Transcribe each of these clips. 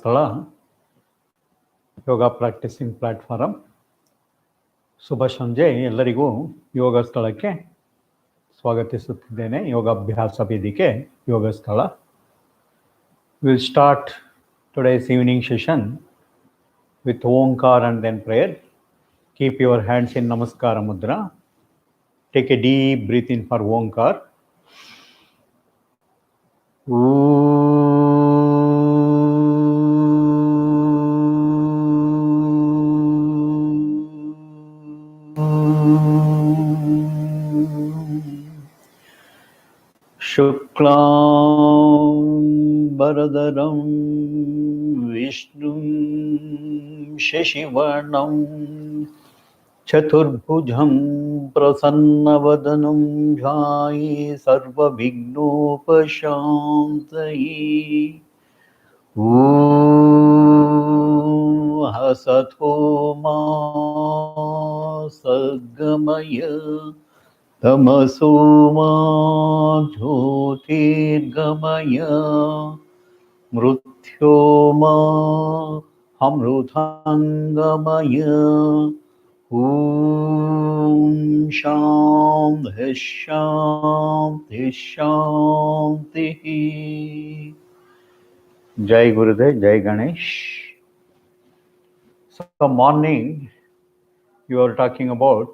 ಸ್ಥಳ ಯೋಗ practising platform. ಶುಭ ಸಂಜೆ ಎಲ್ಲರಿಗೂ. ಯೋಗ ಸ್ಥಳಕ್ಕೆ ಸ್ವಾಗತಿಸುತ್ತಿದ್ದೇನೆ. ಯೋಗಾಭ್ಯಾಸ ವೇದಿಕೆ ಯೋಗ ಸ್ಥಳ. Will start today's evening session with Omkar and then prayer. Keep your hands in Namaskara Mudra. Take a deep breath in for Omkar. Shuklam Bharadaram Vishnum Shashivarnam Chaturbhujam Prasannavadanam Jai Sarva Vignopashantaye. Hasato Ma Sadgamaya Tamaso Ma Jyotirgamaya Mrutyo Ma Amrutangamaya. Shanti Shanti Shanti. Jai Gurudev, Jai Ganesh. So morning you are talking about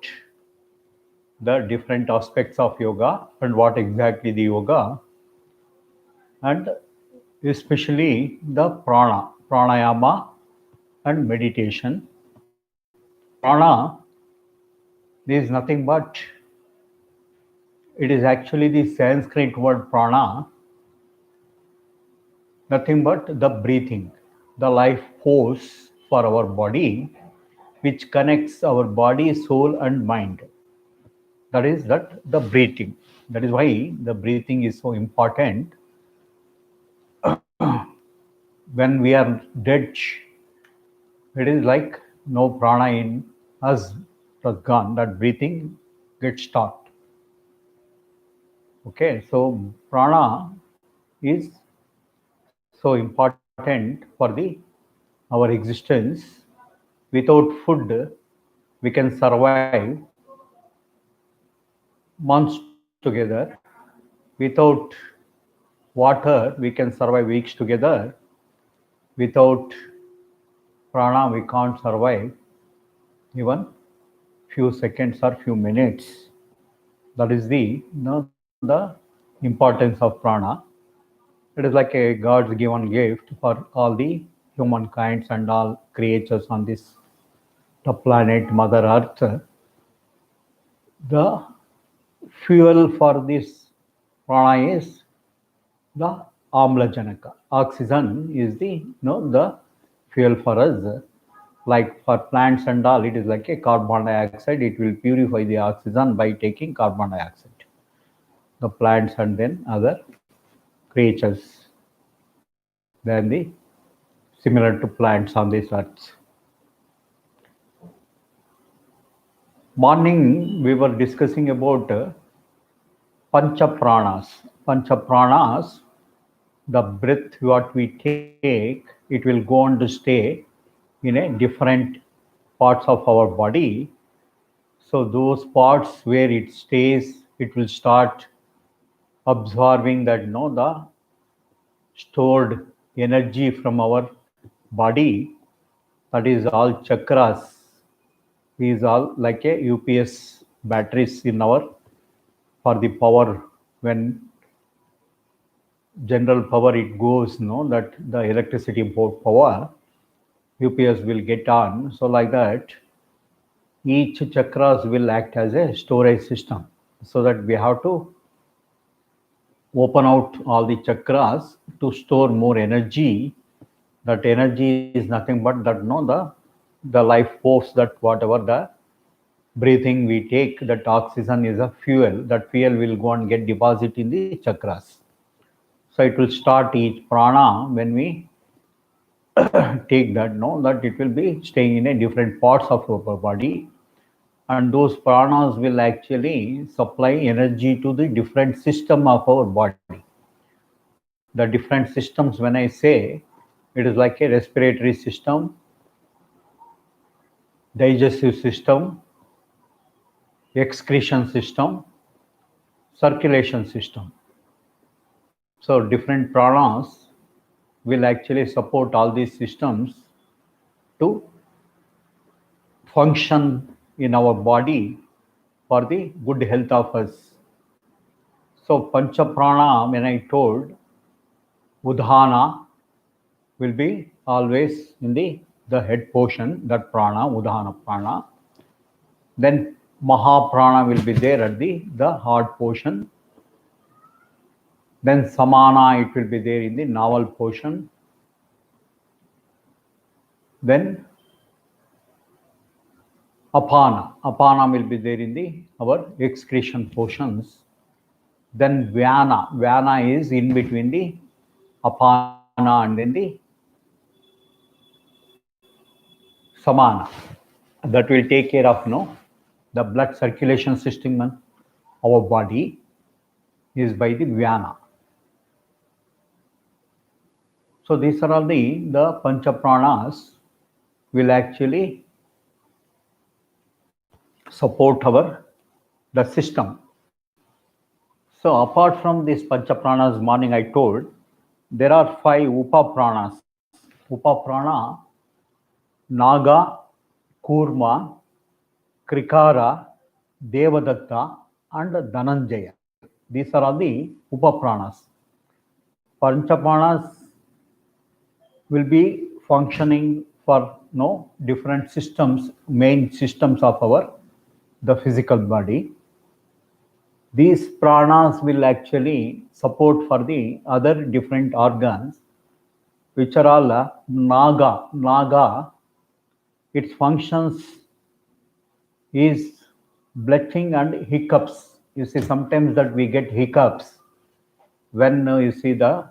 the different aspects of yoga and what exactly the yoga, and especially the pranayama and meditation. Prana is nothing but, it is actually the Sanskrit word prana, nothing but the breathing, the life force for our body, which connects our body, soul and mind. That is the breathing. That is why the breathing is so important. When we are dead, it is like no prana in us was gone. That breathing gets stopped. Okay, so prana is so important for our existence. Without food, we can survive months together. Without water, we can survive weeks together. Without prana, we can't survive even few seconds or few minutes. That is the importance of prana. It is like a God's given gift for all the humankind and all creatures on this the planet Mother Earth. The fuel for this prana is the Amlajanaka. Oxygen is the fuel for us. Like for plants and all, it is like a carbon dioxide. It will purify the oxygen by taking carbon dioxide. The plants and then other creatures. Then the similar to plants on this earth. Morning we were discussing about Pancha Pranas. Pancha Pranas, the breath what we take, it will go on to stay in a different parts of our body. So those parts where it stays, it will start absorbing that the stored energy from our body. That is all chakras. These all like a UPS batteries in our for the power. When general power it goes, that the electricity board power, UPS will get on. So like that, each chakras will act as a storage system, so that we have to open out all the chakras to store more energy. That energy is nothing but that the life force, that whatever the breathing we take, that oxygen is a fuel. That fuel will go and get deposit in the chakras. So it will start each prana when we take that, that it will be staying in a different parts of our body, and those pranas will actually supply energy to the different system of our body. The different systems, when I say, It is like a respiratory system, digestive system, excretion system, circulation system. So different pranas will actually support all these systems to function in our body for the good health of us. So Pancha Prana, when I told, Udhana will be always in the head portion, that prana, Udhana prana. Then Mahaprana will be there at the heart portion. Then Samana, it will be there in the navel portion. Then Apana will be there in our excretion portions. Then Vyana is in between the Apana and then the Samana. That will take care of the blood circulation system in our body is by the Vyana. So these are all the Pancha Pranas will actually support the system. So apart from these Pancha Pranas, morning I told, there are 5 Upa Pranas. Upa Prana, Naga, Kurma, Krikara, Devadatta and Dhananjaya. These are all the Upa Pranas. Pancha Pranas will be functioning for different systems, main systems of the physical body. These pranas will actually support for the other different organs, which are all Naga, its functions is belching and hiccups. You see, sometimes that we get hiccups when you see the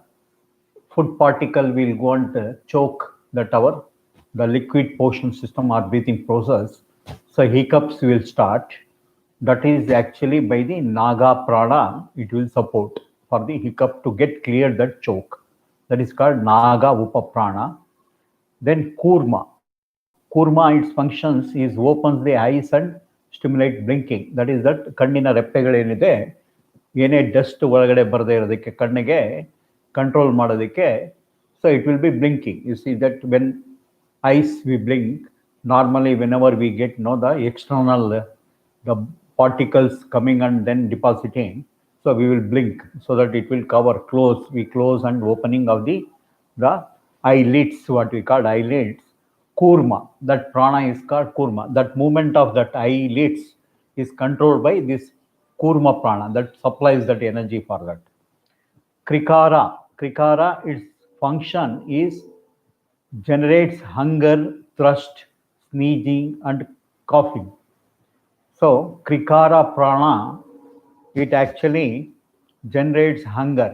food particle will go and choke the liquid portion system or breathing process. So hiccups will start. That is actually by the Naga Prana, it will support for the hiccup to get clear that choke. That is called Naga Upa Prana. Then Kurma. Kurma, its functions is opens the eyes and stimulate blinking. That is that kannina ರೆಪ್ಪೆಗಳೇನಿದೆ ಏನೇ dust ಒಳಗಡೆ ಬರದೇ ಇರೋದಕ್ಕೆ ಕಣ್ಣಿಗೆ control ಮಾಡೋದಕ್ಕೆ. So it will be blinking. You see that when eyes we blink, normally whenever we get the external the particles coming and then depositing, so we will blink so that it will close. We close and opening of the eyelids, what we call eyelids. Kurma, that prana is called Kurma. That movement of that eyelids is controlled by this Kurma prana that supplies that energy for that. Krikara, its function is generates hunger, thirst, sneezing and coughing. So Krikara prana, it actually generates hunger.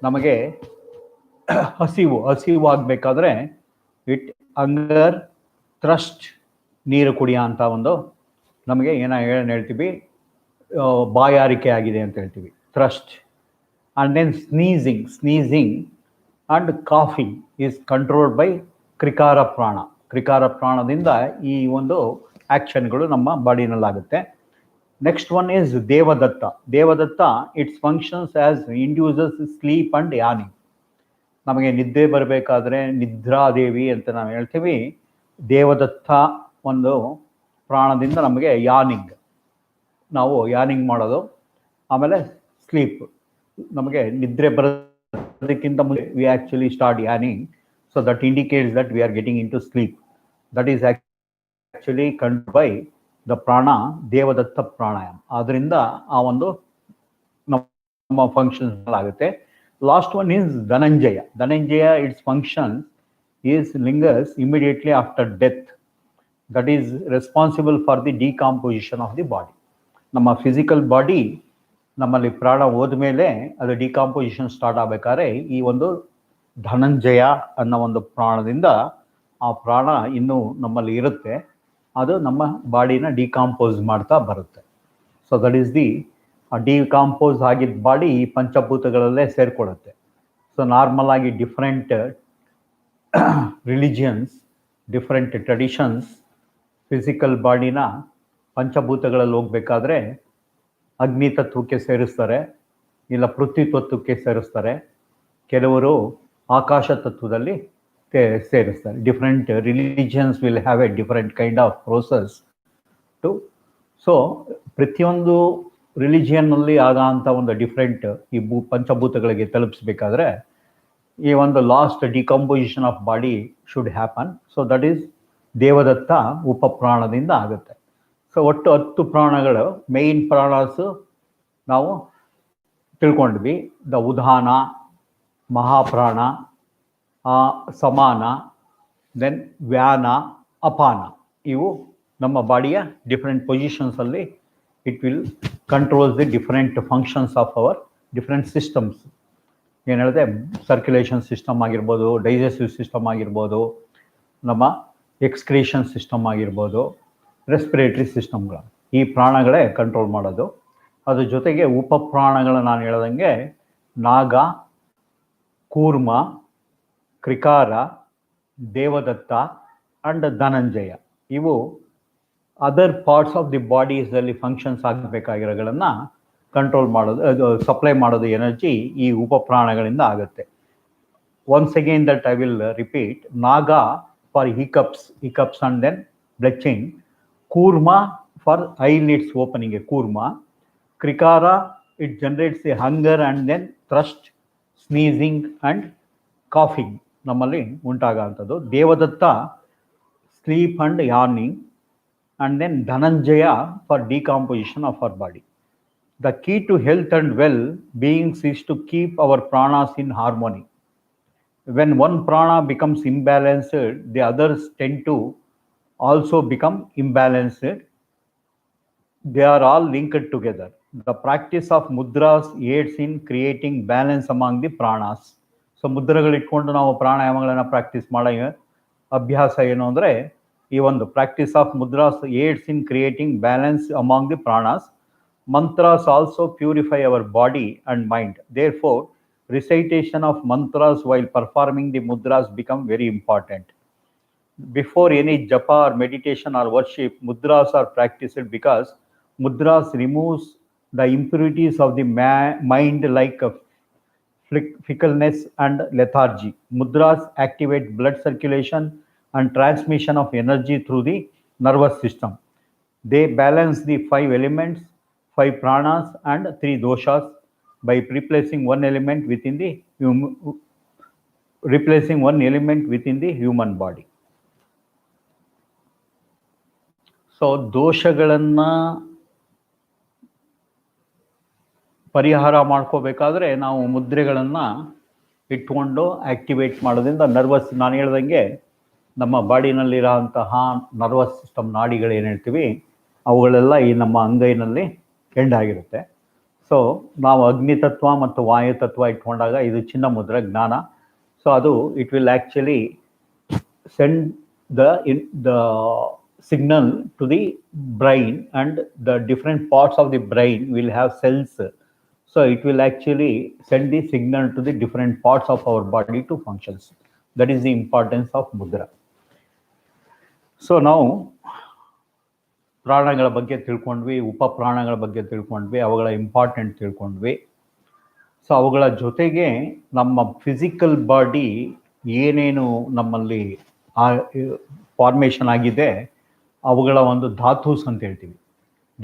ನಮಗೆ ಹಸಿವು ಆಗಬೇಕಾದ್ರೆ it hunger, thrust, ನೀರು ಕುಡಿಯೋ ಅಂತ ಒಂದು ನಮಗೆ ಏನು ಹೇಳ್ತೀವಿ, ಬಾಯಾರಿಕೆ ಆಗಿದೆ ಅಂತ ಹೇಳ್ತೀವಿ, thrust. And then sneezing and coughing is controlled by Krikara Prana. Krikara Pranadinda ಈ ಒಂದು ಆಕ್ಷನ್ಗಳು ನಮ್ಮ ಬಾಡಿನಲ್ಲಾಗುತ್ತೆ. Next one is Devadatta. Its functions as induces sleep and yawning. ನಮಗೆ ನಿದ್ದೆ ಬರಬೇಕಾದ್ರೆ ನಿದ್ರಾದೇವಿ ಅಂತ ನಾವು ಹೇಳ್ತೀವಿ. ದೇವದತ್ತ ಒಂದು ಪ್ರಾಣದಿಂದ ನಮಗೆ ನಾವು ಯಾನಿಂಗ್ ಮಾಡೋದು. ಆಮೇಲೆ ಸ್ಲೀಪ್, ನಮಗೆ ನಿದ್ರೆ ಬರೋದಕ್ಕಿಂತ ಮುಂಚೆ we actually start yawning. So that indicates that we are getting into sleep. That is actually controlled by the prana Devadatta ಪ್ರಾಣಾಯಾಮ. ಆದ್ರಿಂದ ಆ ಒಂದು ನಮ್ಮ ಫಂಕ್ಷನ್ಸ್ ಆಗುತ್ತೆ. Last one is Dhananjaya. Its function is lingers immediately after death. That is responsible for the decomposition of the body. ನಮ್ಮ physical body ನಮ್ಮಲ್ಲಿ ಪ್ರಾಣ ಹೋದ್ಮೇಲೆ ಅದು ಡಿಕಾಂಪೋಸಿಷನ್ ಸ್ಟಾರ್ಟ್ ಆಗಬೇಕಾದ್ರೆ ಈ ಒಂದು ಧನಂಜಯ ಅನ್ನೋ ಒಂದು ಪ್ರಾಣದಿಂದ ಆ ಪ್ರಾಣ ಇನ್ನೂ ನಮ್ಮಲ್ಲಿ ಇರುತ್ತೆ. ಅದು ನಮ್ಮ ಬಾಡಿನ ಡಿಕಾಂಪೋಸ್ ಮಾಡ್ತಾ ಬರುತ್ತೆ. So that is the decompose ಆಗಿದ್ದ ಬಾಡಿ ಈ ಪಂಚಭೂತಗಳಲ್ಲೇ ಸೇರ್ಕೊಳ್ಳುತ್ತೆ. ಸೊ ನಾರ್ಮಲ್ ಆಗಿ different religions, different traditions physical ಬಾಡಿನ ಪಂಚಭೂತಗಳಲ್ಲಿ ಹೋಗ್ಬೇಕಾದ್ರೆ ಅಗ್ನಿ ತತ್ವಕ್ಕೆ ಸೇರಿಸ್ತಾರೆ, ಇಲ್ಲ ಪೃಥ್ವಿ ತತ್ವಕ್ಕೆ ಸೇರಿಸ್ತಾರೆ, ಕೆಲವರು ಆಕಾಶ ತತ್ವದಲ್ಲಿ ಸೇರಿಸ್ತಾರೆ. Different religions will have a different kind of process too. So ಪ್ರತಿಯೊಂದು ರಿಲಿಜಿಯನ್ನಲ್ಲಿ ಆಗೋಂಥ ಒಂದು ಡಿಫ್ರೆಂಟ್ ಈ ಪಂಚಭೂತಗಳಿಗೆ ತಲುಪಿಸ್ಬೇಕಾದ್ರೆ ಈ ಒಂದು last decomposition of body should happen. So that is Devadatta ಉಪಪ್ರಾಣದಿಂದ ಆಗುತ್ತೆ. ಸೊ ಒಟ್ಟು 10 ಪ್ರಾಣಗಳು, ಮೇಯ್ನ್ ಪ್ರಾಣಾಸು ನಾವು ತಿಳ್ಕೊಂಡ್ವಿ. ದ ಉದಾನ, ಮಹಾಪ್ರಾಣ, ಸಮಾನ, ದೆನ್ ವ್ಯಾನ, ಅಪಾನ. ಇವು ನಮ್ಮ ಬಾಡಿಯ ಡಿಫ್ರೆಂಟ್ ಪೊಸಿಷನ್ಸಲ್ಲಿ it will controls the different functions of our different systems. ಏನು ಹೇಳಿದೆ, ಸರ್ಕ್ಯುಲೇಷನ್ ಸಿಸ್ಟಮ್ ಆಗಿರ್ಬೋದು, ಡೈಜೆಸ್ಟಿವ್ ಸಿಸ್ಟಮ್ ಆಗಿರ್ಬೋದು, ನಮ್ಮ ಎಕ್ಸ್ಕ್ರೀಷನ್ ಸಿಸ್ಟಮ್ ಆಗಿರ್ಬೋದು, ರೆಸ್ಪಿರೇಟರಿ ಸಿಸ್ಟಮ್ಗಳು, ಈ ಪ್ರಾಣಗಳೇ ಕಂಟ್ರೋಲ್ ಮಾಡೋದು. ಅದ್ರ ಜೊತೆಗೆ ಉಪಪ್ರಾಣಗಳು ನಾನು ಹೇಳ್ದಂಗೆ ನಾಗ, ಕೂರ್ಮ, ಕ್ರಿಕಾರ, ದೇವದತ್ತ ಆ್ಯಂಡ್ ಧನಂಜಯ, ಇವು ಅದರ್ ಪಾರ್ಟ್ಸ್ ಆಫ್ ದಿ ಬಾಡೀಸಲ್ಲಿ ಫಂಕ್ಷನ್ಸ್ ಆಗಬೇಕಾಗಿರೋಗಳನ್ನು ಕಂಟ್ರೋಲ್ ಮಾಡೋದು, ಅದು ಸಪ್ಲೈ ಮಾಡೋದು ಎನರ್ಜಿ ಈ ಉಪಪ್ರಾಣಗಳಿಂದ ಆಗುತ್ತೆ. Once again that I will repeat. Naga for hiccups and then belching. Kurma for eyelids opening, a kurma. Krikara, it generates a hunger and then thirst, sneezing and coughing ನಮ್ಮಲ್ಲಿ ಉಂಟಾಗಂಥದ್ದು. Devadatta sleep and yawning, and then Dhananjaya for decomposition of our body. The key to health and well-being is to keep our pranas in harmony. When one prana becomes imbalanced, the others tend to also become imbalanced. They are all linked together. The practice of mudras aids in creating balance among the pranas. So ಮುದ್ರಗಳು ಇಟ್ಕೊಂಡು ನಾವು ಪ್ರಾಣಾಯಾಮಗಳನ್ನು practice ಮಾಡೋ ಅಭ್ಯಾಸ ಏನು ಅಂದರೆ, ಈ ಒಂದು practice of mudras aids in creating balance among the pranas. Mantras also purify our body and mind. Therefore, recitation of mantras while performing the mudras become very important. Before any japa or meditation or worship, mudras are practiced because mudras removes the impurities of the mind like fickleness and lethargy. Mudras activate blood circulation and transmission of energy through the nervous system. They balance the 5 elements, 5 pranas and 3 doshas by replacing one element within the human body. So ದೋಷಗಳನ್ನು ಪರಿಹಾರ ಮಾಡ್ಕೋಬೇಕಾದ್ರೆ ನಾವು ಮುದ್ರೆಗಳನ್ನು ಇಟ್ಕೊಂಡು activate ಮಾಡೋದ್ರಿಂದ nervous, ನಾನು ಹೇಳ್ದಂಗೆ ನಮ್ಮ ಬಾಡಿನಲ್ಲಿರೋಂತಹ nervous system ನಾಡಿಗಳು ಏನು ಹೇಳ್ತೀವಿ ಅವುಗಳೆಲ್ಲ ಈ ನಮ್ಮ ಅಂಗೈನಲ್ಲಿ ಎಂಡಾಗಿರುತ್ತೆ. ಸೊ ನಾವು ಅಗ್ನಿತತ್ವ ಮತ್ತು ವಾಯುತತ್ವ ಇಟ್ಕೊಂಡಾಗ ಇದು ಚಿನ್ನ ಮುದ್ರೆ ಜ್ಞಾನ. ಸೊ ಅದು it will actually send the signal to the brain and the different parts of the brain will have cells. So it will actually send the signal to the different parts of our body to functions. That is the importance of mudra. So now ಪ್ರಾಣಗಳ ಬಗ್ಗೆ ತಿಳ್ಕೊಂಡ್ವಿ, ಉಪಪ್ರಾಣಗಳ ಬಗ್ಗೆ ತಿಳ್ಕೊಂಡ್ವಿ, ಅವುಗಳ important ತಿಳ್ಕೊಂಡ್ವಿ. So ಅವುಗಳ ಜೊತೆಗೆ ನಮ್ಮ physical body ಏನೇನು ನಮ್ಮಲ್ಲಿ ಫಾರ್ಮೇಷನ್ ಆಗಿದೆ ಅವುಗಳ ಒಂದು ಧಾತೂಸ್ ಅಂತ ಹೇಳ್ತೀವಿ,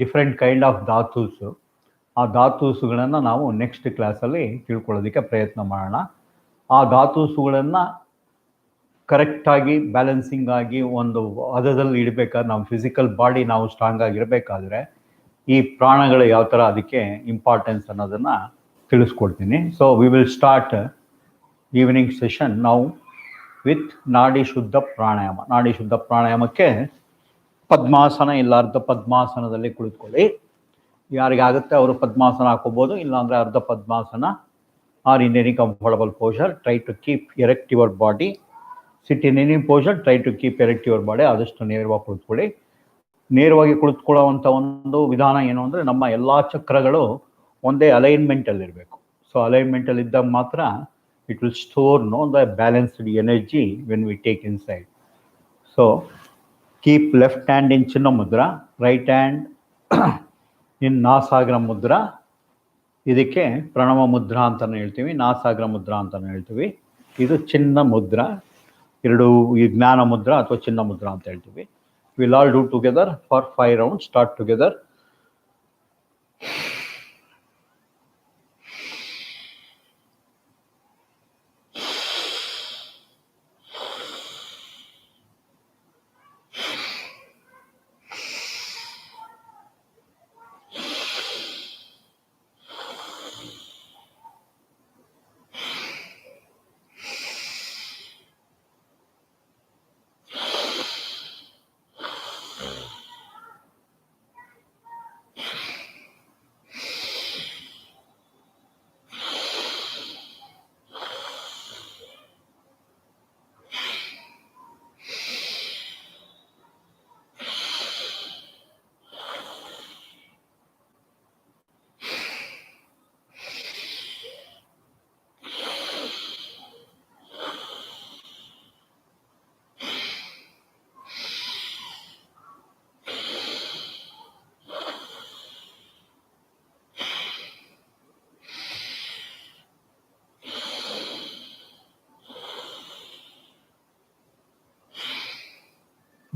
ಡಿಫ್ರೆಂಟ್ ಕೈಂಡ್ ಆಫ್ ಧಾತೂಸು. ಆ ಧಾತೂಸುಗಳನ್ನು ನಾವು ನೆಕ್ಸ್ಟ್ ಕ್ಲಾಸಲ್ಲಿ ತಿಳ್ಕೊಳ್ಳೋದಕ್ಕೆ ಪ್ರಯತ್ನ ಮಾಡೋಣ. ಆ ಧಾತೂಸುಗಳನ್ನು ಕರೆಕ್ಟಾಗಿ ಬ್ಯಾಲೆನ್ಸಿಂಗ್ ಆಗಿ ಒಂದು ಹದದಲ್ಲಿ ಇಡಬೇಕಾದ್ರೆ ನಮ್ಮ ಫಿಸಿಕಲ್ ಬಾಡಿ ನಾವು ಸ್ಟ್ರಾಂಗ್ ಆಗಿರಬೇಕಾದ್ರೆ ಈ ಪ್ರಾಣಗಳು ಯಾವ ಥರ ಅದಕ್ಕೆ ಇಂಪಾರ್ಟೆನ್ಸ್ ಅನ್ನೋದನ್ನು ತಿಳಿಸ್ಕೊಡ್ತೀನಿ. So we will start evening session ನಾವು ವಿತ್ ನಾಡಿ ಶುದ್ಧ ಪ್ರಾಣಾಯಾಮ. ನಾಡಿ ಶುದ್ಧ ಪ್ರಾಣಾಯಾಮಕ್ಕೆ ಪದ್ಮಾಸನ ಇಲ್ಲ ಅರ್ಧ ಪದ್ಮಾಸನದಲ್ಲಿ ಕುಳಿತುಕೊಳ್ಳಿ. ಯಾರಿಗಾಗುತ್ತೆ ಅವರು ಪದ್ಮಾಸನ ಹಾಕೋಬೋದು, ಇಲ್ಲಾಂದರೆ ಅರ್ಧ padmasana or in any comfortable posture. Try to keep erect your body. Sit in any posture, try to keep erect your body. ಆದಷ್ಟು ನೇರವಾಗಿ ಕುಳಿತುಕೊಳ್ಳಿ. ನೇರವಾಗಿ ಕುಳಿತುಕೊಳ್ಳುವಂಥ ಒಂದು ವಿಧಾನ ಏನು ಅಂದರೆ, ನಮ್ಮ ಎಲ್ಲ ಚಕ್ರಗಳು ಒಂದೇ ಅಲೈನ್ಮೆಂಟಲ್ಲಿರಬೇಕು. ಸೊ ಅಲೈನ್ಮೆಂಟಲ್ಲಿದ್ದಾಗ ಮಾತ್ರ It will store the balanced energy when we take inside. So keep left hand in Chinna Mudra, right hand in Nasagra Mudra. ಇದಕ್ಕೆ ಪ್ರಣವ ಮುದ್ರಾ ಅಂತಾನೆ ಹೇಳ್ತೀವಿ, ನಾಸಾಗ್ರ ಮುದ್ರಾ ಅಂತಾನೆ ಹೇಳ್ತೀವಿ. ಇದು ಚಿನ್ನ ಮುದ್ರಾ, ಎರಡು ಈ ಜ್ಞಾನ ಮುದ್ರಾ ಅಥವಾ ಚಿನ್ನ ಮುದ್ರಾ ಅಂತ ಹೇಳ್ತೀವಿ. Will all do together for 5 rounds. Start together.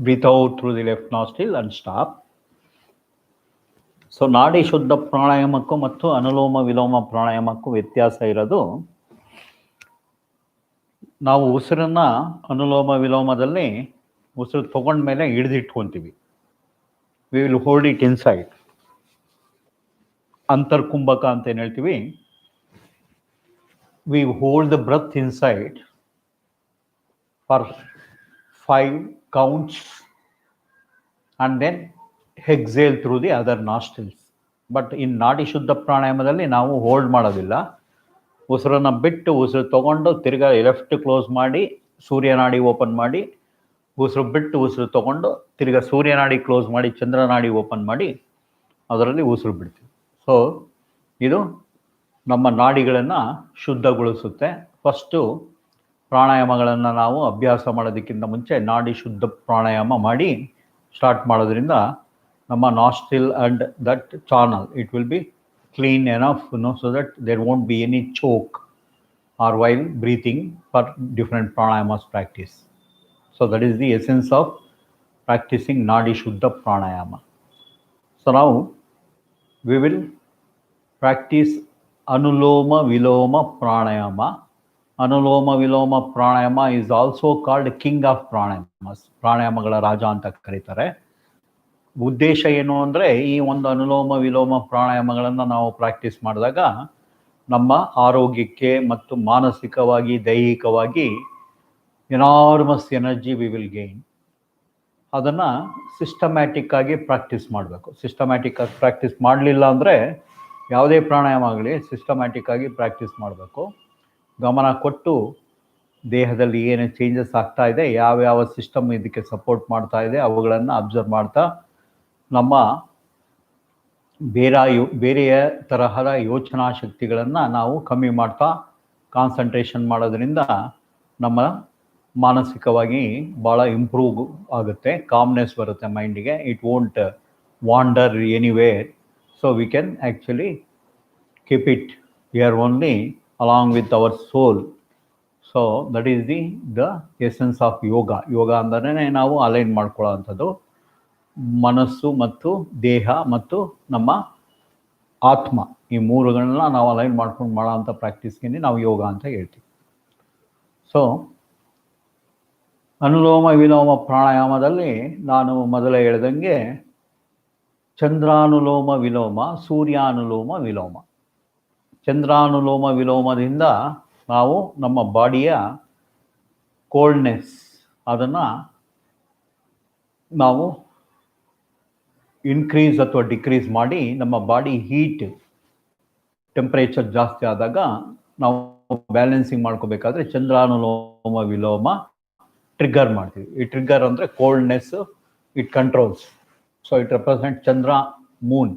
Breathe out through the left nostril and stop. So ನಾಡಿ ಶುದ್ಧ ಪ್ರಾಣಾಯಾಮಕ್ಕೂ ಮತ್ತು ಅನುಲೋಮ ವಿಲೋಮ ಪ್ರಾಣಾಯಾಮಕ್ಕೂ ವ್ಯತ್ಯಾಸ ಇರೋದು, ನಾವು ಉಸಿರನ್ನ ಅನುಲೋಮ ವಿಲೋಮದಲ್ಲಿ ಉಸಿರು ತಗೊಂಡ್ಮೇಲೆ ಹಿಡಿದಿಟ್ಕೊಂತೀವಿ. We will hold it inside. ಅಂತರ್ಕುಂಭಕ ಅಂತ ಏನು ಹೇಳ್ತೀವಿ, we hold the breath inside for 5 counts and then exhale through the other nostrils. But in ನಾಡಿ ಶುದ್ಧ ಪ್ರಾಣಾಯಾಮದಲ್ಲಿ ನಾವು ಹೋಲ್ಡ್ ಮಾಡೋದಿಲ್ಲ. ಉಸಿರನ್ನ ಬಿಟ್ಟು ಉಸಿರು ತಗೊಂಡು ತಿರ್ಗಾ ಲೆಫ್ಟ್ ಕ್ಲೋಸ್ ಮಾಡಿ ಸೂರ್ಯನಾಡಿ ಓಪನ್ ಮಾಡಿ, ಉಸಿರು ಬಿಟ್ಟು ಉಸಿರು ತಗೊಂಡು ತಿರ್ಗಾ ಸೂರ್ಯನಾಡಿ ಕ್ಲೋಸ್ ಮಾಡಿ ಚಂದ್ರನಾಡಿ ಓಪನ್ ಮಾಡಿ ಅದರಲ್ಲಿ ಉಸಿರು ಬಿಡ್ತೀವಿ. ಸೊ ಇದು ನಮ್ಮ ನಾಡಿಗಳನ್ನು ಶುದ್ಧಗೊಳಿಸುತ್ತೆ. ಫಸ್ಟು ಪ್ರಾಣಾಯಾಮಗಳನ್ನು ನಾವು ಅಭ್ಯಾಸ ಮಾಡೋದಕ್ಕಿಂತ ಮುಂಚೆ ನಾಡಿ ಶುದ್ಧ ಪ್ರಾಣಾಯಾಮ ಮಾಡಿ ಸ್ಟಾರ್ಟ್ ಮಾಡೋದ್ರಿಂದ ನಮ್ಮ nostril and that channel it will B clean enough, so that there won't be any choke or while breathing for different pranayamas practice. So that is the essence of practicing Nadi Shuddha Pranayama. So now we will practice Anuloma Viloma Pranayama. Anuloma Viloma Pranayama is also called King of Pranayamas. Pranayamagala Raja anta karitare. ಉದ್ದೇಶ ಏನು ಅಂದರೆ, ಈ ಒಂದು ಅನುಲೋಮ ವಿಲೋಮ ಪ್ರಾಣಾಯಾಮಗಳನ್ನು ನಾವು practice ಮಾಡಿದಾಗ ನಮ್ಮ ಆರೋಗ್ಯಕ್ಕೆ ಮತ್ತು ಮಾನಸಿಕವಾಗಿ ದೈಹಿಕವಾಗಿ enormous energy we will gain. ಅದನ್ನು ಸಿಸ್ಟಮ್ಯಾಟಿಕ್ ಆಗಿ ಪ್ರಾಕ್ಟೀಸ್ ಮಾಡಬೇಕು. ಸಿಸ್ಟಮ್ಯಾಟಿಕ್ ಆಗಿ ಪ್ರಾಕ್ಟೀಸ್ ಮಾಡಲಿಲ್ಲ ಅಂದರೆ, ಯಾವುದೇ ಪ್ರಾಣಾಯಾಮ ಆಗಲಿ ಸಿಸ್ಟಮ್ಯಾಟಿಕ್ ಆಗಿ ಪ್ರಾಕ್ಟೀಸ್ ಮಾಡಬೇಕು. ಗಮನ ಕೊಟ್ಟು ದೇಹದಲ್ಲಿ ಏನು ಚೇಂಜಸ್ ಆಗ್ತಾ ಇದೆ, ಯಾವ್ಯಾವ ಸಿಸ್ಟಮ್ ಇದಕ್ಕೆ ಸಪೋರ್ಟ್ ಮಾಡ್ತಾ ಇದೆ ಅವುಗಳನ್ನು ಅಬ್ಸರ್ವ್ ಮಾಡ್ತಾ ನಮ್ಮ ಬೇರೆಯ ತರಹದ ಯೋಚನಾ ಶಕ್ತಿಗಳನ್ನು ನಾವು ಕಮ್ಮಿ ಮಾಡ್ತಾ ಕಾನ್ಸಂಟ್ರೇಷನ್ ಮಾಡೋದ್ರಿಂದ ನಮ್ಮ ಮಾನಸಿಕವಾಗಿ ಭಾಳ ಇಂಪ್ರೂವ್ ಆಗುತ್ತೆ, ಕಾಮ್ನೆಸ್ ಬರುತ್ತೆ ಮೈಂಡಿಗೆ. It won't wander anywhere. So we can actually keep it here only along with our soul. So that is the essence of yoga. Yoga ಅಂದರೆ ನಾವು ಅಲೈನ್ ಮಾಡ್ಕೊಳ್ಳೋ ಅಂಥದ್ದು ಮನಸ್ಸು ಮತ್ತು ದೇಹ ಮತ್ತು ನಮ್ಮ ಆತ್ಮ, ಈ ಮೂರುಗಳನ್ನ ನಾವು ಅಲೈನ್ ಮಾಡ್ಕೊಂಡು ಮಾಡೋ ಅಂಥ ಪ್ರಾಕ್ಟೀಸ್ಗೆ ನಾವು ಯೋಗ ಅಂತ ಹೇಳ್ತೀವಿ. ಸೊ ಅನುಲೋಮ ವಿಲೋಮ ಪ್ರಾಣಾಯಾಮದಲ್ಲಿ ನಾನು ಮೊದಲೇ ಹೇಳ್ದಂಗೆ ಚಂದ್ರಾನುಲೋಮ ವಿಲೋಮ, ಸೂರ್ಯಾನುಲೋಮ ವಿಲೋಮ. ಚಂದ್ರಾನುಲೋಮ ವಿಲೋಮದಿಂದ ನಾವು ನಮ್ಮ ಬಾಡಿಯ ಕೋಲ್ಡ್ನೆಸ್ ಅದನ್ನು ನಾವು ಇನ್ಕ್ರೀಸ್ ಅಥವಾ ಡಿಕ್ರೀಸ್ ಮಾಡಿ, ನಮ್ಮ ಬಾಡಿ ಹೀಟ್ ಟೆಂಪ್ರೇಚರ್ ಜಾಸ್ತಿ ಆದಾಗ ನಾವು ಬ್ಯಾಲೆನ್ಸಿಂಗ್ ಮಾಡ್ಕೋಬೇಕಾದ್ರೆ ಚಂದ್ರಾನುಲೋಮ ವಿಲೋಮ ಟ್ರಿಗರ್ ಮಾಡ್ತೀವಿ. ಈ ಟ್ರಿಗರ್ ಅಂದರೆ coldness it controls. So it represent Chandra, moon.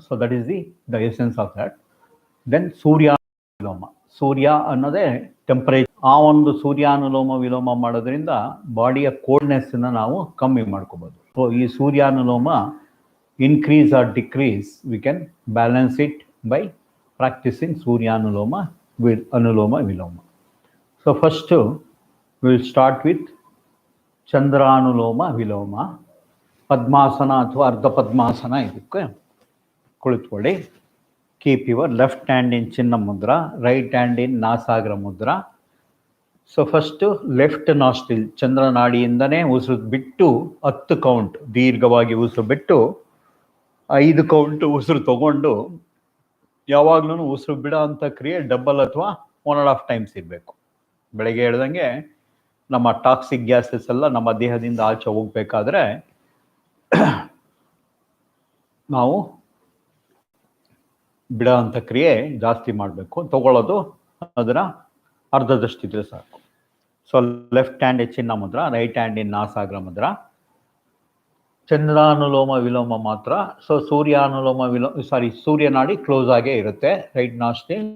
So that is the essence of that. Then Surya ವಿಲೋಮ. ಸೂರ್ಯ ಅನ್ನೋದೇ ಟೆಂಪರೇಚರ್. ಆ ಒಂದು ಸೂರ್ಯಾನುಲೋಮ ವಿಲೋಮ ಮಾಡೋದ್ರಿಂದ ಬಾಡಿಯ ಕೋಲ್ಡ್ನೆಸ್ನ ನಾವು ಕಮ್ಮಿ ಮಾಡ್ಕೋಬೋದು. ಸೊ ಈ ಸೂರ್ಯಾನುಲೋಮ increase or decrease, we can balance it by practicing Suryanuloma with Anuloma Viloma. So first we will start with Chandranuloma Viloma. Padmasana ಅಥವಾ ಅರ್ಧ ಪದ್ಮಾಸನ ಇದಕ್ಕೆ ಕುಳಿತುಕೊಳ್ಳಿ. Keep your left hand in Chinna Mudra, right hand in Nasagra Mudra. So first left nostril ಚಂದ್ರನಾಡಿಯಿಂದನೇ ಉಸಿರು ಬಿಟ್ಟು 10 count ದೀರ್ಘವಾಗಿ ಉಸಿರು ಬಿಟ್ಟು 5 count ಉಸಿರು ತಗೊಂಡು ಯಾವಾಗ್ಲೂ ಉಸಿರು ಬಿಡೋ ಅಂತ ಕ್ರಿಯೆ ಡಬಲ್ ಅಥವಾ 1.5 ಟೈಮ್ಸ್ ಇರಬೇಕು. ಬೆಳಗ್ಗೆ ಹೇಳ್ದಂಗೆ ನಮ್ಮ ಟಾಕ್ಸಿಕ್ ಗ್ಯಾಸಸ್ ಎಲ್ಲ ನಮ್ಮ ದೇಹದಿಂದ ಆಚೆ ಹೋಗ್ಬೇಕಾದ್ರೆ ನಾವು ಬಿಡೋ ಅಂತ ಕ್ರಿಯೆ ಜಾಸ್ತಿ ಮಾಡಬೇಕು. ತಗೊಳ್ಳೋದು ಅದರ ಅರ್ಧದಷ್ಟಿದ್ರೆ ಸಾಕು. ಸೊ ಲೆಫ್ಟ್ ಹ್ಯಾಂಡ್ ಚಿನ್ನ mudra, right hand in nasagra ಮುದ್ರ. ಚಂದ್ರಾನುಲೋಮ ವಿಲೋಮ ಮಾತ್ರ. ಸೊ ಸೂರ್ಯಾನುಲೋಮ ಸೂರ್ಯನಾಡಿ ಕ್ಲೋಸ್ ಆಗೇ ಇರುತ್ತೆ. ರೈಟ್ ನಾಸ್ಟ್ರಿಲ್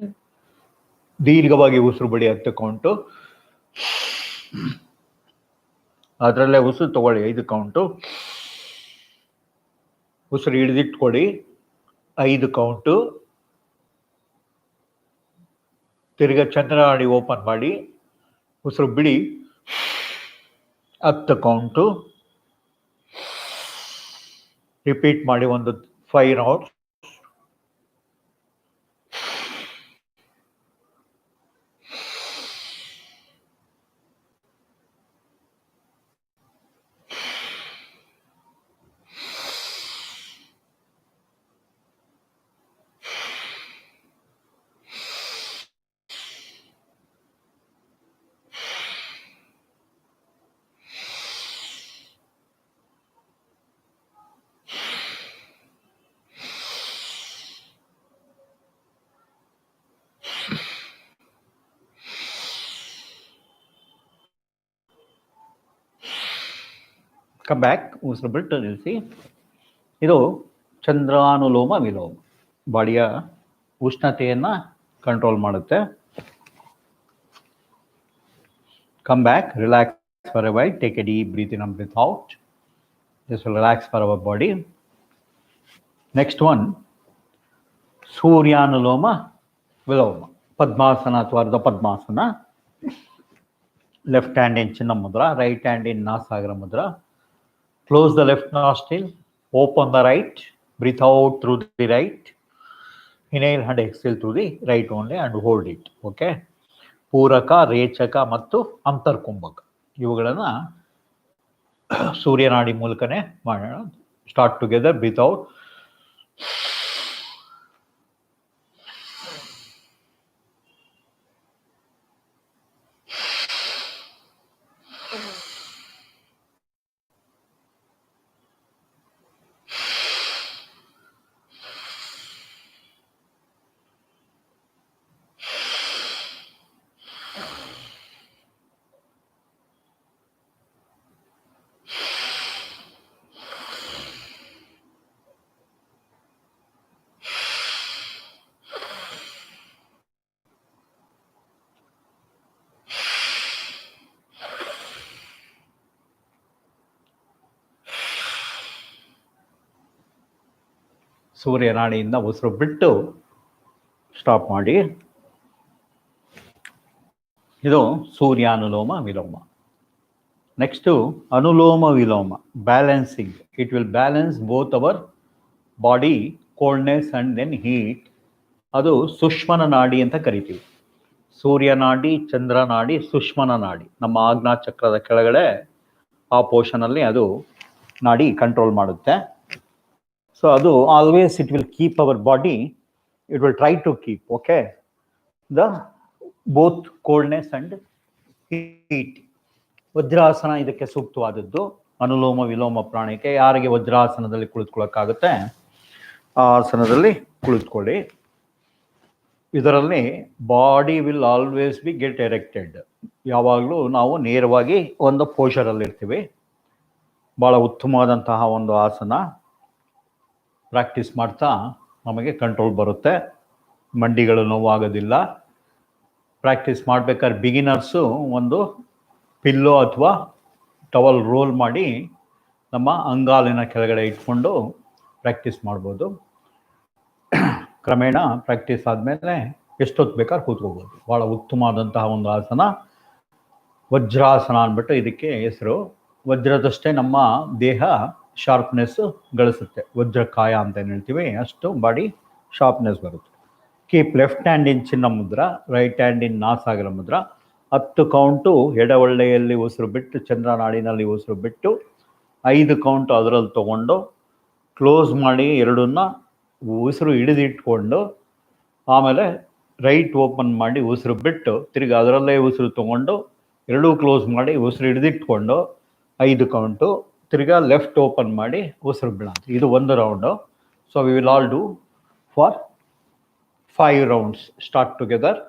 ದೀರ್ಘವಾಗಿ ಉಸಿರು ಬಿಡಿ 10 ಕೌಂಟು. ಅದರಲ್ಲೇ ಉಸಿರು ತಗೊಳ್ಳಿ 5 ಕೌಂಟು. ಉಸಿರು ಹಿಡಿದಿಟ್ಕೊಡಿ 5 ಕೌಂಟು. ತಿರ್ಗಾ ಚಂದ್ರನಾಡಿ ಓಪನ್ ಮಾಡಿ ಉಸಿರು ಬಿಡಿ 10 ಕೌಂಟು. ರಿಪೀಟ್ ಮಾಡಿ ಒಂದು 5 ರೌಂಡ್ಸ್. Come back. ಉಸಿರು ಬಿಟ್ಟು ನಿಲ್ಲಿಸಿ. ಇದು ಚಂದ್ರಾನುಲೋಮ ವಿಲೋಮ. ಬಾಡಿಯ ಉಷ್ಣತೆಯನ್ನು ಕಂಟ್ರೋಲ್ ಮಾಡುತ್ತೆ. Come back, relax for a while, take a deep breath in and breath out. This will relax for our body. Next one ಸೂರ್ಯಾನುಲೋಮ ವಿಲೋಮ. ಪದ್ಮಾಸನ ಅಥವಾ ardha padmasana. Left hand in chin mudra, right hand in nasagra mudra. Close the left nostril, open the right, breathe out through the right, inhale and exhale through the right only and hold it. Okay. ಪೂರಕ, ರೇಚಕ ಮತ್ತು ಅಂತರ್ಕುಂಭಕ ಇವುಗಳನ್ನ ಸೂರ್ಯನಾಡಿ ಮೂಲಕನೇ ಮಾಡೋಣ. Start together. Breath out. ಸೂರ್ಯನಾಡಿಯಿಂದ ಉಸಿರು ಬಿಟ್ಟು stop ಮಾಡಿ. ಇದು ಸೂರ್ಯಾನುಲೋಮ ವಿಲೋಮ. ನೆಕ್ಸ್ಟು ಅನುಲೋಮ ವಿಲೋಮ. Balancing. It will balance both our body coldness and then heat. ಅದು ಸುಷ್ಮನ ನಾಡಿ ಅಂತ ಕರಿತೀವಿ. ಸೂರ್ಯನಾಡಿ, ಚಂದ್ರನಾಡಿ, ಸುಷ್ಮನ ನಾಡಿ. ನಮ್ಮ ಆಜ್ಞಾ ಚಕ್ರದ ಕೆಳಗಡೆ ಆ ಪೋರ್ಷನಲ್ಲಿ ಅದು ನಾಡಿ ಕಂಟ್ರೋಲ್ ಮಾಡುತ್ತೆ. So adu always it will keep our body, it will try to keep, okay, the both coldness and heat. Vajrasana ಇದಕ್ಕೆ ಸೂಕ್ತವಾದದ್ದು. ಅನುಲೋಮ ವಿಲೋಮ ಪ್ರಾಣಕ್ಕೆ ಯಾರಿಗೆ ವಜ್ರಾಸನದಲ್ಲಿ ಕುಳಿತುಕೊಳ್ಳಕ್ಕಾಗುತ್ತೆ ಆ ಆಸನದಲ್ಲಿ ಕುಳಿತುಕೊಳ್ಳಿ. ಇದರಲ್ಲಿ body will always be get erected. ಯಾವಾಗಲೂ ನಾವು ನೇರವಾಗಿ ಒಂದು ಪೋಷರಲ್ಲಿ ಇರ್ತೀವಿ. ಭಾಳ ಉತ್ತಮವಾದಂತಹ ಒಂದು ಆಸನ. ಪ್ರಾಕ್ಟೀಸ್ ಮಾಡ್ತಾ ನಮಗೆ ಕಂಟ್ರೋಲ್ ಬರುತ್ತೆ. ಮಂಡಿಗಳು ನೋವಾಗೋದಿಲ್ಲ. ಪ್ರಾಕ್ಟೀಸ್ ಮಾಡ್ಬೇಕಾದ್ರೆ ಬಿಗಿನರ್ಸು ಒಂದು ಪಿಲ್ಲೋ ಅಥವಾ ಟವಲ್ ರೋಲ್ ಮಾಡಿ ನಮ್ಮ ಅಂಗಾಲಿನ ಕೆಳಗಡೆ ಇಟ್ಕೊಂಡು ಪ್ರಾಕ್ಟೀಸ್ ಮಾಡ್ಬೋದು. ಕ್ರಮೇಣ ಪ್ರಾಕ್ಟೀಸ್ ಆದಮೇಲೆ ಎಷ್ಟೊತ್ತು ಬೇಕಾದ್ರೆ ಕೂತ್ಕೋಬೋದು. ಭಾಳ ಉತ್ತಮವಾದಂತಹ ಒಂದು ಆಸನ ವಜ್ರಾಸನ ಅಂದ್ಬಿಟ್ಟು ಇದಕ್ಕೆ ಹೆಸರು. ವಜ್ರದಷ್ಟೇ ನಮ್ಮ ದೇಹ ಶಾರ್ಪ್ನೆಸ್ ಗಳಿಸುತ್ತೆ. ವಜ್ರಕಾಯ ಅಂತ ಏನು ಹೇಳ್ತೀವಿ ಅಷ್ಟು ಬಾಡಿ ಶಾರ್ಪ್ನೆಸ್ ಬರುತ್ತೆ. Keep left hand in chin mudra, right hand in ನಾಸಾಗರ ಮುದ್ರ. 10 count ಎಡವಳ್ಳೆಯಲ್ಲಿ ಉಸಿರು ಬಿಟ್ಟು, ಚಂದ್ರನಾಡಿನಲ್ಲಿ ಉಸಿರು ಬಿಟ್ಟು, 5 ಕೌಂಟು ಅದರಲ್ಲಿ ತೊಗೊಂಡು ಕ್ಲೋಸ್ ಮಾಡಿ ಎರಡನ್ನ ಉಸಿರು ಹಿಡಿದಿಟ್ಕೊಂಡು, ಆಮೇಲೆ ರೈಟ್ ಓಪನ್ ಮಾಡಿ ಉಸಿರು ಬಿಟ್ಟು ತಿರ್ಗಿ ಅದರಲ್ಲೇ ಉಸಿರು ತೊಗೊಂಡು ಎರಡೂ ಕ್ಲೋಸ್ ಮಾಡಿ ಉಸಿರು ಹಿಡಿದಿಟ್ಕೊಂಡು 5 ಕೌಂಟು, ತಿರ್ಗಾ ಲೆಫ್ಟ್ ಓಪನ್ ಮಾಡಿ ಉಸಿರು ಬಿಡೋದು. ಇದು ಒಂದು round. So we will all do for 5 rounds. Start together.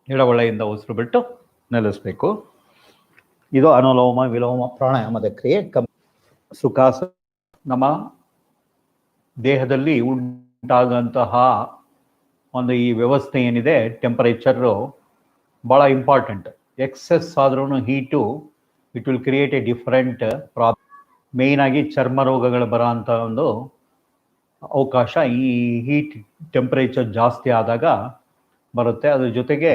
ಎಡವಳೆಯಿಂದ ಉಸಿರು ಬಿಟ್ಟು ನಿಲ್ಲಿಸಬೇಕು. ಇದು ಅನುಲೋಮ ವಿಲೋಮ ಪ್ರಾಣಾಯಾಮದ ಕ್ರಿಯೆ. ಸುಖಾಸ ನಮ್ಮ ದೇಹದಲ್ಲಿ ಉಂಟಾದಂತಹ ಒಂದು ಈ ವ್ಯವಸ್ಥೆ ಏನಿದೆ, ಟೆಂಪರೇಚರು ಭಾಳ ಇಂಪಾರ್ಟೆಂಟ್. ಎಕ್ಸೆಸ್ ಆದ್ರೂ heat it will create A different problem. ಮೇಯ್ನಾಗಿ ಚರ್ಮ ರೋಗಗಳು ಬರೋ ಅಂಥ ಒಂದು ಅವಕಾಶ ಈ ಹೀಟ್ ಟೆಂಪರೇಚರ್ ಜಾಸ್ತಿ ಆದಾಗ ಬರುತ್ತೆ. ಅದ್ರ ಜೊತೆಗೆ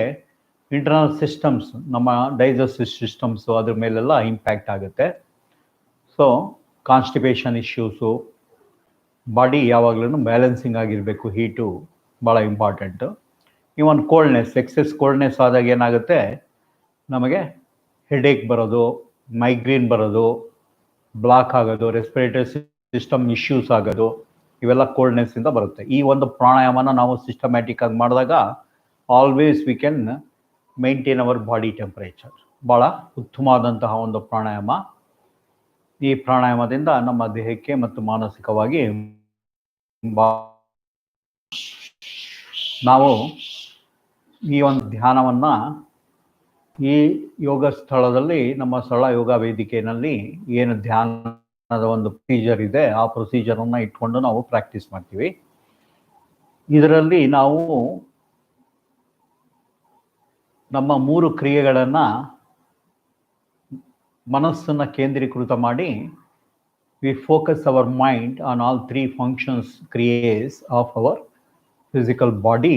ಇಂಟರ್ನಲ್ ಸಿಸ್ಟಮ್ಸ್, ನಮ್ಮ ಡೈಜೆಸ್ಟಿವ್ ಸಿಸ್ಟಮ್ಸು ಅದ್ರ ಮೇಲೆಲ್ಲ ಇಂಪ್ಯಾಕ್ಟ್ ಆಗುತ್ತೆ. ಸೊ ಕಾನ್ಸ್ಟಿಪೇಷನ್ ಇಶ್ಯೂಸು, ಬಾಡಿ ಯಾವಾಗಲೂ ಬ್ಯಾಲೆನ್ಸಿಂಗ್ ಆಗಿರಬೇಕು. ಹೀಟು ಭಾಳ ಇಂಪಾರ್ಟೆಂಟು. ಇವನ್ ಕೋಲ್ಡ್ನೆಸ್, ಎಕ್ಸೆಸ್ ಕೋಲ್ಡ್ನೆಸ್ ಆದಾಗ ಏನಾಗುತ್ತೆ, ನಮಗೆ ಹೆಡೇಕ್ ಬರೋದು, ಮೈಗ್ರೇನ್ ಬರೋದು, ಬ್ಲಾಕ್ ಆಗೋದು, ರೆಸ್ಪಿರೇಟರಿ ಸಿಸ್ಟಮ್ ಇಶ್ಯೂಸ್ ಆಗೋದು, ಇವೆಲ್ಲ ಕೋಲ್ಡ್ನೆಸ್ಸಿಂದ ಬರುತ್ತೆ. ಈ ಒಂದು ಪ್ರಾಣಾಯಾಮನ ನಾವು ಸಿಸ್ಟಮ್ಯಾಟಿಕ್ ಆಗಿ ಮಾಡಿದಾಗ always we can maintain our body temperature. ಭಾಳ ಉತ್ತಮವಾದಂತಹ ಒಂದು ಪ್ರಾಣಾಯಾಮ. ಈ ಪ್ರಾಣಾಯಾಮದಿಂದ ನಮ್ಮ ದೇಹಕ್ಕೆ ಮತ್ತು ಮಾನಸಿಕವಾಗಿ ನಾವು ಈ ಒಂದು ಧ್ಯಾನವನ್ನು ಈ ಯೋಗ ಸ್ಥಳದಲ್ಲಿ, ನಮ್ಮ ಸ್ಥಳ ಯೋಗ ವೇದಿಕೆಯಲ್ಲಿ ಏನು ಧ್ಯಾನದ ಒಂದು ಪ್ರೊಸೀಜರ್ ಇದೆ, ಆ ಪ್ರೊಸೀಜರನ್ನು ಇಟ್ಕೊಂಡು ನಾವು ಪ್ರಾಕ್ಟೀಸ್ ಮಾಡ್ತೀವಿ. ಇದರಲ್ಲಿ ನಾವು ನಮ್ಮ 3 ಕ್ರಿಯೆಗಳನ್ನು ಮನಸ್ಸನ್ನು ಕೇಂದ್ರೀಕೃತ ಮಾಡಿ, we focus our mind on all 3 functions kriyas of our physical body.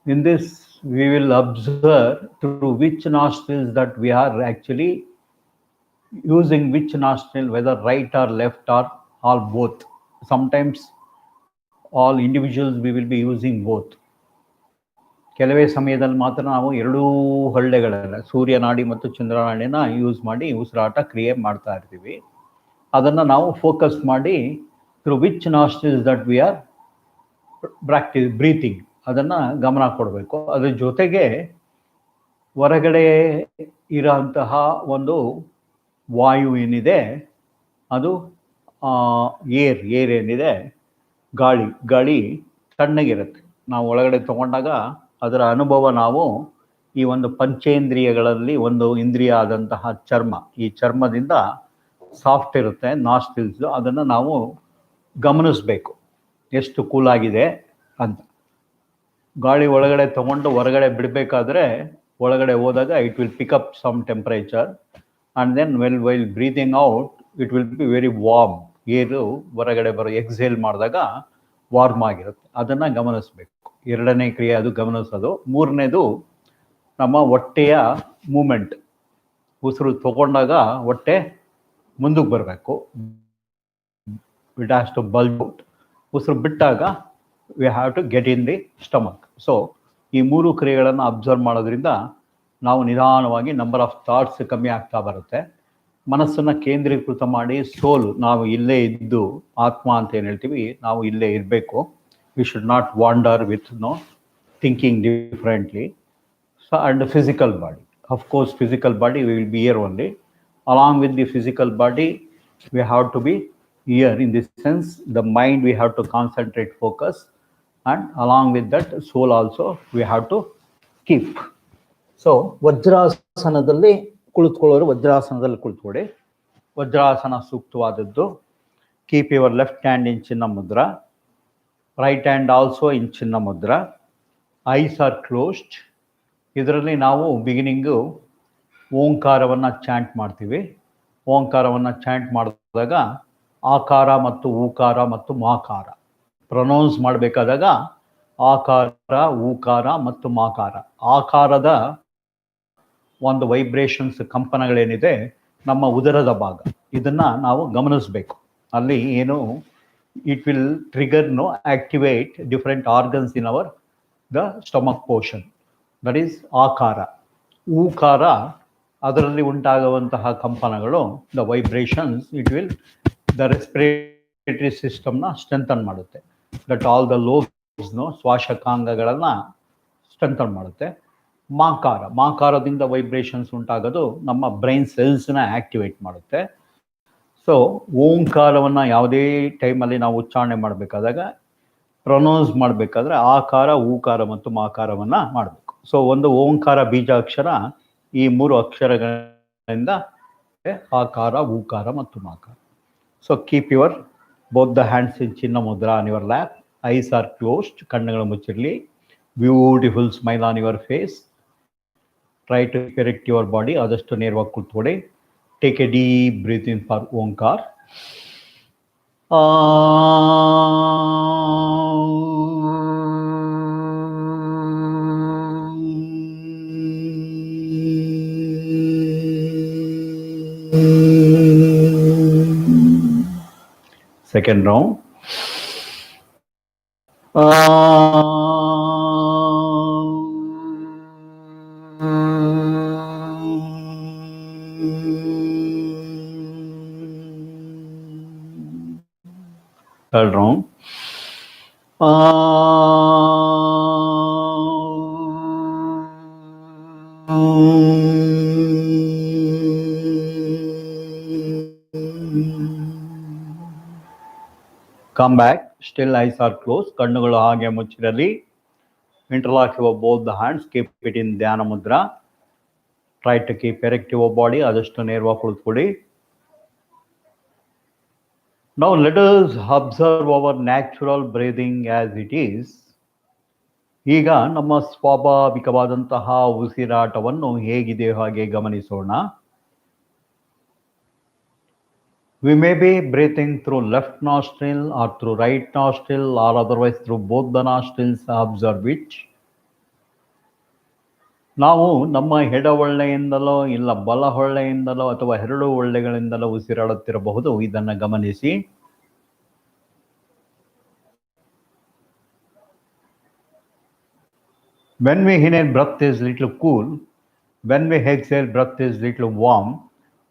In this, we will observe through which nostrils that we are actually using which nostril, whether right or left or all both. Sometimes all individuals we will be using both. ಕೆಲವೇ ಸಮಯದಲ್ಲಿ ಮಾತ್ರ ನಾವು ಎರಡೂ ಹಳ್ಳೆಗಳನ್ನ, ಸೂರ್ಯನಾಡಿ ಮತ್ತು ಚಂದ್ರನಾಡಿನ use ಮಾಡಿ ಉಸಿರಾಟ ಕ್ರಿಯೆ ಮಾಡ್ತಾ ಇರ್ತೀವಿ. ಅದನ್ನು ನಾವು ಫೋಕಸ್ ಮಾಡಿ through which nostrils that we R practice breathing, ಅದನ್ನು ಗಮನ ಕೊಡಬೇಕು. ಅದ್ರ ಜೊತೆಗೆ ಹೊರಗಡೆ ಇರೋಂತಹ ಒಂದು ವಾಯು ಏನಿದೆ, ಅದು ಏರ್ ಏನಿದೆ, ಗಾಳಿ ತಣ್ಣಗಿರುತ್ತೆ. ನಾವು ಒಳಗಡೆ ತಗೊಂಡಾಗ ಅದರ ಅನುಭವ ನಾವು ಈ ಒಂದು ಪಂಚೇಂದ್ರಿಯಗಳಲ್ಲಿ ಒಂದು ಇಂದ್ರಿಯ ಆದಂತಹ ಚರ್ಮ, ಈ ಚರ್ಮದಿಂದ ಸಾಫ್ಟ್ ಇರುತ್ತೆ ನಾಸ್ಟ್ರಿಲ್ಸ್, ಅದನ್ನು ನಾವು ಗಮನಿಸಬೇಕು ಎಷ್ಟು ಕೂಲಾಗಿದೆ ಅಂತ. ಗಾಳಿ ಒಳಗಡೆ ತಗೊಂಡು ಹೊರಗಡೆ ಬಿಡಬೇಕಾದ್ರೆ ಒಳಗಡೆ ಹೋದಾಗ it will pick up some temperature and then while breathing out it will be very warm. Air ಹೊರಗಡೆ ಎಕ್ಸೇಲ್ ಮಾಡಿದಾಗ ವಾರ್ಮ್ ಆಗಿರುತ್ತೆ, ಅದನ್ನು ಗಮನಿಸಬೇಕು. ಎರಡನೇ ಕ್ರಿಯೆ ಅದು ಗಮನಿಸೋದು. ಮೂರನೇದು ನಮ್ಮ ಹೊಟ್ಟೆಯ ಮೂಮೆಂಟ್. ಉಸಿರು ತಗೊಂಡಾಗ ಹೊಟ್ಟೆ ಮುಂದಕ್ಕೆ ಬರಬೇಕು, it has to bulge out. ಉಸಿರು ಬಿಟ್ಟಾಗ we have to get in the stomach. So ಈ ಮೂರು ಕ್ರಿಯೆಗಳನ್ನು ಅಬ್ಸರ್ವ್ ಮಾಡೋದ್ರಿಂದ ನಾವು ನಿಧಾನವಾಗಿ ನಂಬರ್ ಆಫ್ ಥಾಟ್ಸ್ ಕಮ್ಮಿ ಆಗ್ತಾ ಬರುತ್ತೆ. ಮನಸ್ಸನ್ನು ಕೇಂದ್ರೀಕೃತ ಮಾಡಿ ಸೋಲು, ನಾವು ಇಲ್ಲೇ ಇದ್ದು ಆತ್ಮ ಅಂತ ಏನು ಹೇಳ್ತೀವಿ, ನಾವು ಇಲ್ಲೇ ಇರಬೇಕು. We should not wander with thinking differently. So and physical body, of course physical body we will be here only. Along with the physical body we have to be here, in this sense the mind we have to concentrate, focus, and along with that soul also we have to keep. So ವಜ್ರಾಸನದಲ್ಲಿ ಕುಳಿತುಕೊಳ್ಳೋರು ವಜ್ರಾಸನದಲ್ಲಿ ಕುಳಿತುಕೊಳ್ಳಿ. ವಜ್ರಾಸನ ಸೂಕ್ತವಾದದ್ದು. Keep your left hand in chin mudra, right hand also in chin mudra. Ice are closed. ಇದರಲ್ಲಿ ನಾವು beginning ಓಂಕಾರವನ್ನು chant ಮಾಡ್ತೀವಿ. ಓಂಕಾರವನ್ನು chant ಮಾಡಿದಾಗ ಆಕಾರ ಮತ್ತು ಊಕಾರ ಮತ್ತು ಮಾಕಾರ ಪ್ರೊನೌನ್ಸ್ ಮಾಡಬೇಕಾದಾಗ ಆಕಾರ, ಊಕಾರ ಮತ್ತು ಮಾಕಾರ. ಆಕಾರದ ಒಂದು ವೈಬ್ರೇಷನ್ಸ್, ಕಂಪನಗಳೇನಿದೆ ನಮ್ಮ ಉದರದ ಭಾಗ, ಇದನ್ನು ನಾವು ಗಮನಿಸಬೇಕು. ಅಲ್ಲಿ ಏನು it will trigger activate different organs in our the stomach portion, that is ಆಕಾರ. ಊಕಾರ ಅದರಲ್ಲಿ ಉಂಟಾಗುವಂತಹ ಕಂಪನಗಳು, the vibrations, it will the respiratory ಸಿಸ್ಟಮ್ನ ಸ್ಟ್ರೆಂಥನ್ ಮಾಡುತ್ತೆ. ದಟ್ ಆಲ್ ದ ಲೋಬ್ಸ್ನು ಶ್ವಾಸಕಾಂಗಗಳನ್ನು ಸ್ಟ್ರೆಂಥನ್ ಮಾಡುತ್ತೆ. ಮಾಕಾರ, ಮಾಕಾರದಿಂದ ವೈಬ್ರೇಷನ್ಸ್ ಉಂಟಾಗೋದು ನಮ್ಮ ಬ್ರೈನ್ ಸೆಲ್ಸ್ನ ಆಕ್ಟಿವೇಟ್ ಮಾಡುತ್ತೆ. ಸೊ ಓಂಕಾರವನ್ನು ಯಾವುದೇ ಟೈಮಲ್ಲಿ ನಾವು ಉಚ್ಚಾರಣೆ ಮಾಡಬೇಕಾದಾಗ, ಪ್ರೊನೌನ್ಸ್ ಮಾಡಬೇಕಾದ್ರೆ ಆಕಾರ, ಊಕಾರ ಮತ್ತು ಮಾಕಾರವನ್ನು ಮಾಡಬೇಕು. ಸೊ ಒಂದು ಓಂಕಾರ ಬೀಜಾಕ್ಷರ ಈ ಮೂರು ಅಕ್ಷರಗಳಿಂದ ಆಕಾರ, ಊಕಾರ ಮತ್ತು ಮಾಕಾರ. So keep your both the hands in chin mudra on your lap. Eyes are closed. ಕಣ್ಣುಗಳು ಮುಚ್ಚಿರಲಿ. Beautiful smile on your face. Try to correct your body. ಆದಷ್ಟು ನೇರವಾಗಿ ಕೂತ್ಕೊಳ್ಳಿ. Take a deep breath in for Omkara. Second round. Third round. Come back. Still eyes are closed. ಕಣ್ಣುಗಳು ಹಾಗೆ ಮುಚ್ಚಿರಲಿ. Interlock your both the hands. Keep it in ಧ್ಯಾನ Mudra. Try to keep erect your body. ಆದಷ್ಟು ನೇರವಾಗಿ ಕುಳಿತುಕೊಳ್ಳಿ. Now let us observe our natural breathing as it is. ಈಗ ನಮ್ಮ ಸ್ವಾಭಾವಿಕವಾದಂತಹ ಉಸಿರಾಟವನ್ನು ಹೇಗಿದೆ ಹಾಗೆ ಗಮನಿಸೋಣ. We may be breathing through left nostril or through right nostril or otherwise through both the nostrils. Observe it. ನಾವು ನಮ್ಮ ಎಡ ಹೊಳ್ಳೆಯಿಂದಲೋ ಇಲ್ಲ ಬಲ ಹೊಳ್ಳೆಯಿಂದಲೋ ಅಥವಾ ಎರಡು ಹೊಳ್ಳೆಗಳಿಂದಲೋ ಉಸಿರಾಡುತ್ತಿರಬಹುದು. ಇದನ್ನು ಗಮನಿಸಿ. When we inhale, breath is little cool. When we exhale, breath is little warm.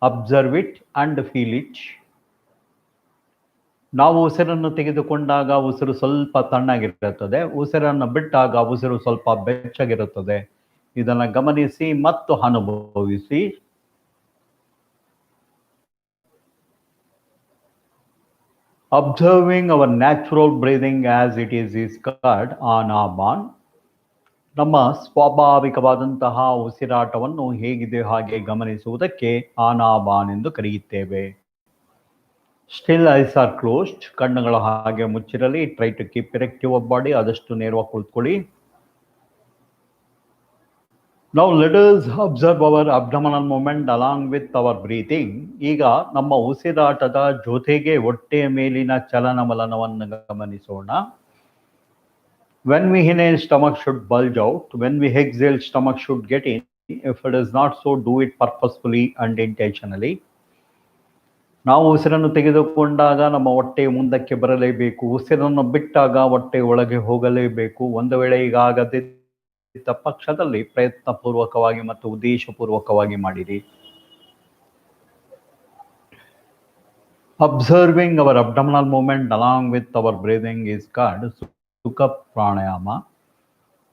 Observe it and feel it. ನಾವು ಉಸಿರನ್ನು ತೆಗೆದುಕೊಂಡಾಗ ಉಸಿರು ಸ್ವಲ್ಪ ತಣ್ಣಗಿರುತ್ತದೆ. ಉಸಿರನ್ನು ಬಿಟ್ಟಾಗ ಉಸಿರು ಸ್ವಲ್ಪ ಬೆಚ್ಚಗಿರುತ್ತದೆ. ಇದನ್ನು ಗಮನಿಸಿ ಮತ್ತು ಅನುಭವಿಸಿ. Observing our natural breathing as it is called Anapan. ನಮ್ಮ ಸ್ವಾಭಾವಿಕವಾದಂತಹ ಉಸಿರಾಟವನ್ನು ಹೇಗಿದೆ ಹಾಗೆ ಗಮನಿಸುವುದಕ್ಕೆ ಆನಾಬಾನ್ ಎಂದು ಕರೆಯುತ್ತೇವೆ. ಸ್ಟಿಲ್ ಐಸ್ ಆರ್ ಕ್ಲೋಸ್ಡ್, ಕಣ್ಣುಗಳ ಹಾಗೆ ಮುಚ್ಚಿರಲಿ. Try to keep erect your body, ಆದಷ್ಟು ನೇರವಾಗಿ ಕುಳಿತುಕೊಳ್ಳಿ. Now let us observe our abdominal movement along with our breathing. ಈಗ ನಮ್ಮ ಉಸಿರಾಟದ ಜೊತೆಗೆ ಹೊಟ್ಟೆಯ ಮೇಲಿನ ಚಲನವಲನವನ್ನು ಗಮನಿಸೋಣ. When we inhale, stomach should bulge out. When we exhale, stomach should get in. If it is not so, do it purposefully and intentionally. ನಾವು ಉಸಿರನ್ನು ತೆಗೆದುಕೊಂಡಾಗ ನಮ್ಮ ಹೊಟ್ಟೆ ಮುಂದಕ್ಕೆ ಬರಲೇಬೇಕು. ಉಸಿರನ್ನು ಬಿಟ್ಟಾಗ ಹೊಟ್ಟೆ ಒಳಗೆ ಹೋಗಲೇಬೇಕು. ಒಂದು ವೇಳೆ ಈಗಾಗದಿದ್ದ ಪಕ್ಷದಲ್ಲಿ ಪ್ರಯತ್ನಪೂರ್ವಕವಾಗಿ ಮತ್ತು ಉದ್ದೇಶಪೂರ್ವಕವಾಗಿ ಮಾಡಿರಿ. Observing our abdominal movement along with our breathing is called ಸುಖ ಪ್ರಾಣಾಯಾಮ.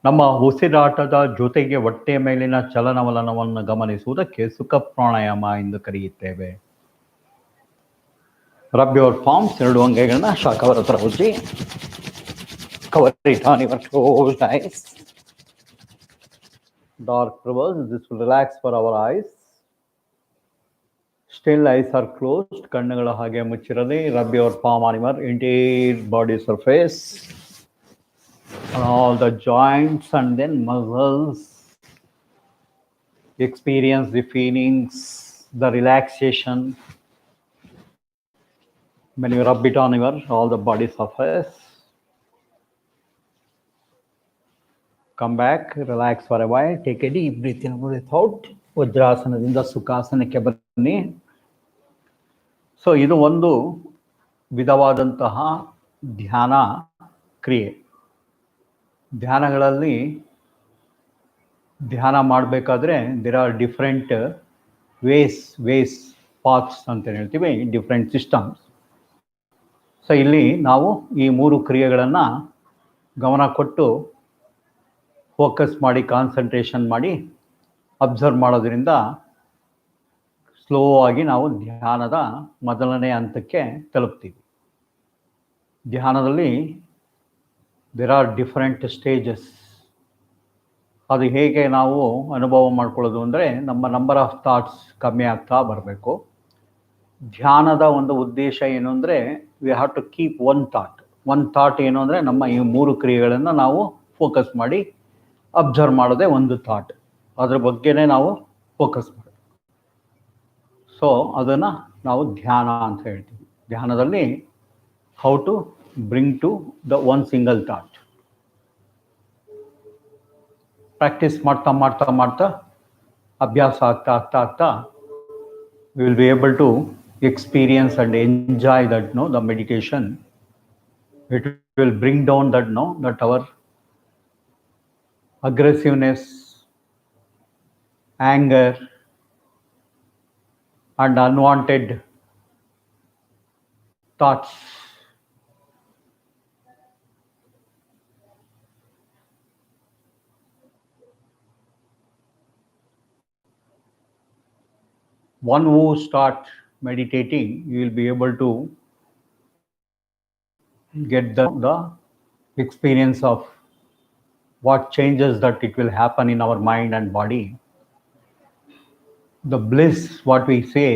ನಮ್ಮ ಉಸಿರಾಟದ ಜೊತೆಗೆ ಹೊಟ್ಟೆಯ ಮೇಲಿನ ಚಲನವಲನವನ್ನು ಗಮನಿಸುವುದಕ್ಕೆ ಸುಖ ಪ್ರಾಣಾಯಾಮ ಎಂದು ಕರೆಯುತ್ತೇವೆ. ರಬ್ ಯುವರ್ ಪಾಮ್ಸ್, ಎರಡು ಅಂಗೈಗಳನ್ನ ಶಾಖವರ ಹತ್ರ ಉಜ್ಜಿ. Cover it on your closed ice. Dark rivers, this will relax for our eyes. Still eyes are closed, ಕಣ್ಣುಗಳ ಹಾಗೆ ಮುಚ್ಚಿರಲಿ. Rub your palm on your entire body surface, on all the joints and then muscles. Experience the feelings, the relaxation when you rub it on your all the body surface. Come back, relax for a while, take a deep breath in, breath out. ವಜ್ರಾಸನದಿಂದ ಸುಖಾಸನಕ್ಕೆ ಬನ್ನಿ. So ಇದು ಒಂದು ವಿಧವಾದಂತಹ ಧ್ಯಾನ ಕ್ರಿಯೆ. ಧ್ಯಾನಗಳಲ್ಲಿ ಧ್ಯಾನ ಮಾಡಬೇಕಾದ್ರೆ there are different ways paths ಅಂತ ಹೇಳ್ತೀವಿ, ಡಿಫ್ರೆಂಟ್ ಸಿಸ್ಟಮ್ಸ್. ಸೊ ಇಲ್ಲಿ ನಾವು ಈ ಮೂರು ಕ್ರಿಯೆಗಳನ್ನು ಗಮನ ಕೊಟ್ಟು ಫೋಕಸ್ ಮಾಡಿ ಕಾನ್ಸಂಟ್ರೇಷನ್ ಮಾಡಿ ಅಬ್ಸರ್ವ್ ಮಾಡೋದ್ರಿಂದ ಸ್ಲೋ ಆಗಿ ನಾವು ಧ್ಯಾನದ ಮೊದಲನೇ ಹಂತಕ್ಕೆ ತಲುಪ್ತೀವಿ. ಧ್ಯಾನದಲ್ಲಿ ದೇರ್ ಆರ್ ಡಿಫರೆಂಟ್ ಸ್ಟೇಜಸ್. ಅದು ಹೇಗೆ ನಾವು ಅನುಭವ ಮಾಡ್ಕೊಳ್ಳೋದು ಅಂದರೆ ನಮ್ಮ ನಂಬರ್ ಆಫ್ ಥಾಟ್ಸ್ ಕಮ್ಮಿ ಆಗ್ತಾ ಬರಬೇಕು. ಧ್ಯಾನದ ಒಂದು ಉದ್ದೇಶ ಏನು ಅಂದರೆ we have to keep one thought ಏನು ಅಂದರೆ ನಮ್ಮ ಈ ಮೂರು ಕ್ರಿಯೆಗಳನ್ನು ನಾವು ಫೋಕಸ್ ಮಾಡಿ ಅಬ್ಸರ್ವ್ ಮಾಡೋದೇ ಒಂದು ಥಾಟ್. ಅದ್ರ ಬಗ್ಗೆನೇ ನಾವು ಫೋಕಸ್ ಮಾಡೋದು. ಸೊ ಅದನ್ನು ನಾವು ಧ್ಯಾನ ಅಂತ ಹೇಳ್ತೀವಿ. ಧ್ಯಾನದಲ್ಲಿ how to bring to the one single thought. Practice ಮಾಡ್ತಾ ಮಾಡ್ತಾ ಮಾಡ್ತಾ ಅಭ್ಯಾಸ ಆಗ್ತಾ we will be able to experience and enjoy that the meditation. It will bring down that our aggressiveness, anger and unwanted thoughts. One who start meditating, you will be able to get the experience of what changes that it will happen in our mind and body. The bliss, what we say,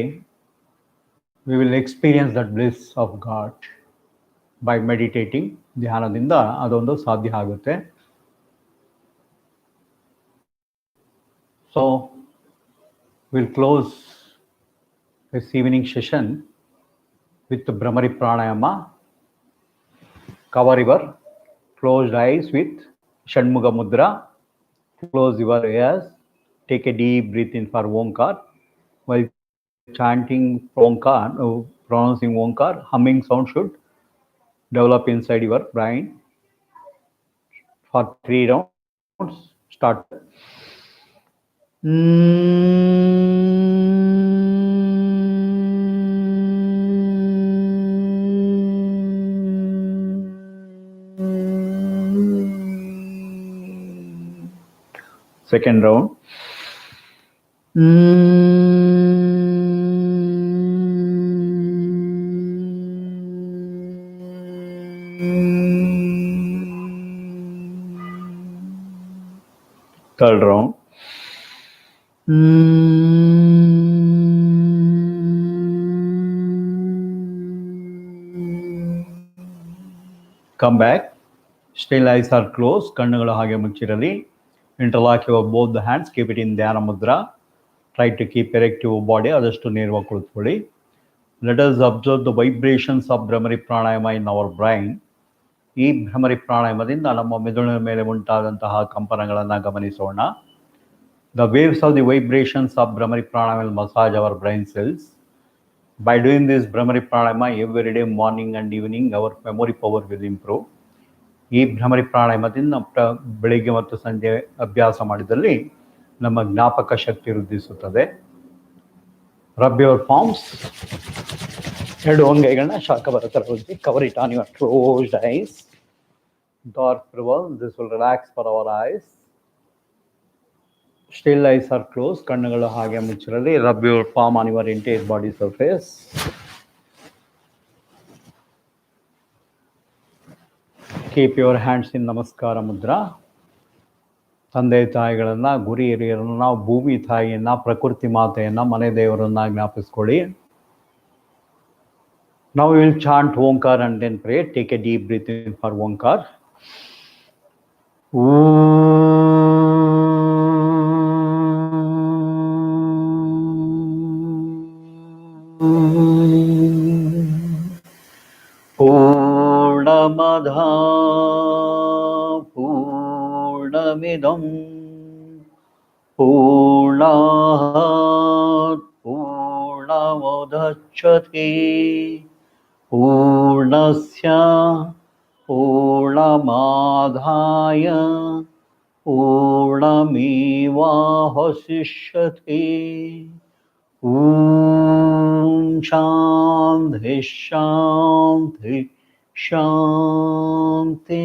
we will experience that bliss of God by meditating. ಧ್ಯಾನದಿಂದ ಅದೊಂದು ಸಾಧ್ಯ ಆಗುತ್ತೆ. So we'll close this evening session with the Bhramari Pranayama. Cover your closed eyes with Shanmuga Mudra. Close your ears. Take a deep breath in for Omkar. While chanting Omkar, pronouncing Omkar, humming sound should develop inside your brain. For 3 rounds, start. Second round. Third round. Come back. Still eyes are closed. ಕಣ್ಣುಗಳು ಹಾಗೆ ಮುಚ್ಚಿರಲಿ. Interlock your both the hands. Keep it in ಧ್ಯಾನ Mudra. Try to keep erect your body. ಆದಷ್ಟು ನೇರವಾಗಿ ಕುಳಿತುಕೊಳ್ಳಿ. Let us observe the vibrations of Bhramari Pranayama in our brain. ಈ ಭ್ರಮರಿ ಪ್ರಾಣಾಯಾಮದಿಂದ ನಮ್ಮ ಮೆದುಳಿನ ಮೇಲೆ ಉಂಟಾದಂತಹ ಕಂಪನಗಳನ್ನು ಗಮನಿಸೋಣ. The waves of the vibrations of Bhramari Pranayama will massage our brain cells. By doing this Bhramari Pranayama every day, morning and evening, our memory power will improve. ಈ ಭ್ರಮರಿ ಪ್ರಾಣಾಯಾಮದಿಂದ ಬೆಳಿಗ್ಗೆ ಮತ್ತು ಸಂಜೆ ಅಭ್ಯಾಸ ಮಾಡಿದಲ್ಲಿ ನಮ್ಮ ಜ್ಞಾಪಕ ಶಕ್ತಿ ವೃದ್ಧಿಸುತ್ತದೆ. Rub your palms. ಎರಡು ಅಂಗೈಗಳನ್ನ ಶಾಖ ಬರೋ ಥರ ಉಜ್ಜಿ. Cover it on your closed eyes. Dark purple. This will relax for our eyes. Still eyes are closed. ಕಣ್ಣುಗಳು ಹಾಗೆ ಮುಚ್ಚಿರಲಿ. Rub your palm on your entire body surface. Keep your hands in Namaskara Mudra. ತಂದೆ ತಾಯಿಗಳನ್ನ, ಗುರಿ ಹಿರಿಯರನ್ನ, ಭೂಮಿ ತಾಯಿಯನ್ನ, ಪ್ರಕೃತಿ ಮಾತೆಯನ್ನ, ಮನೆ ದೇವರನ್ನ ಜ್ಞಾಪಿಸ್ಕೊಳ್ಳಿ. Now we will chant Omkar and then pray. Take a deep breath in for Omkar. Purnamada Purnamidam Purnat Purnamudachyate Purnasya Purnamadhaya Purnamevavasishyate. Shanti Shanti Shanti.